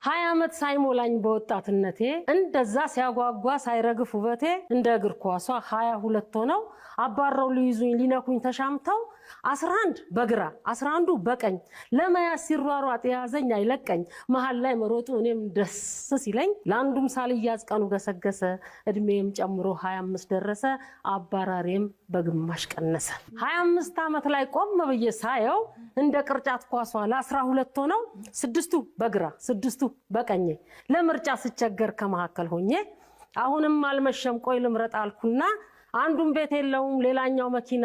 20 ዓመት ሳይሞላኝ በወጣትነቴ እንደዛ ሲያጓጓ ሳይረግፍ ውበቴ እንደ እግር ኳሷ 22 ሆነው አባረው ሊይዙኝ ሊነኩኝ ተሻምተው 11 በግራ 11 በቀኝ ለማያስ ሲሯሯጥ ያዘኝ አይለቀኝ መሃል ላይ መሮጡ እኔም ደስ ሲለኝ ለአንዱም ሳልያዝ ቀኑ ገሰገሰ እድሜም ጨምሮ 25 ደረሰ አባራሬም በግማሽ ቀነሰ 25 ዓመት ላይ ቆም ብዬ ሳየው እንደ ቅርጫት ኳሷ ለ12 ሆነው 6 በግራ 6 በቀኝ ለምርጫ ስቸገር ከመሐከል ሆኜ አሁንም አልመሸም ቆይ ልምረጥ አልኩና አንዱን ቤት የለውም ሌላኛው መኪና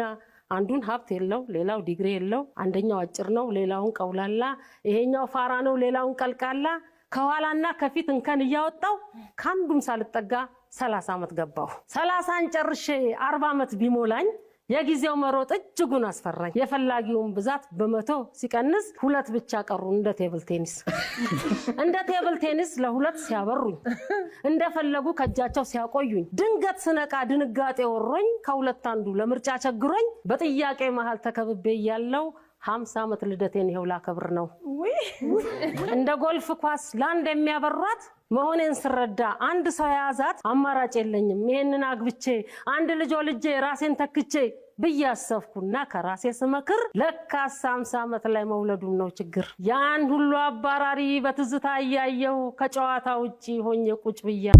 አንዱን ሀብት የለው ሌላው ዲግሪ የለው አንደኛው አጭር ነው ሌላውን ቀውላላ ይሄኛው ፋራ ነው ሌላውን ቀልቃላ ከኋላና ከፊት እንከን እያወጣው ካንዱም ሳልጠጋ 30 ዓመት ገባው 30 ጨርሼ 40 ዓመት ቢሞላኝ የጊዜው መሮጥ እጅጉን አስፈራኝ የፈላጊውን ብዛት በመቶ ሲቀንስ ሁለት ብቻ ቀሩ እንደ ቴብል ቴኒስ ለሁለት ሲያበሩኝ እንደፈለጉ ከጃቸው ሲያቆዩኝ ድንገት ስነቃ ድንጋጤ ወሮኝ ከሁለት አንዱ ለምርጫ ቸግሮኝ በጥያቄ መሃል ተከብቤ ያለው 50 ዓመት ልደቴን ይሄው ላከብር ነው እንደ ጎልፍ ኳስ ላንድ የሚያበራት መሆኔን ስረዳ አንድ ሰው ያዛት አማራጭ የለኝም ይሄንን አግብቼ አንድ ልጅ ወልጄ ራሴን ተክቼ ብያሰፍኩና ከራሴ ስመክር ለካስ 50 ዓመት ላይ መውለዱም ነው ችግር ያን ሁሉ አባራሪ በትዝታ ያየው ከጨዋታ ውጪ ሆኜ ቁጭ ብያ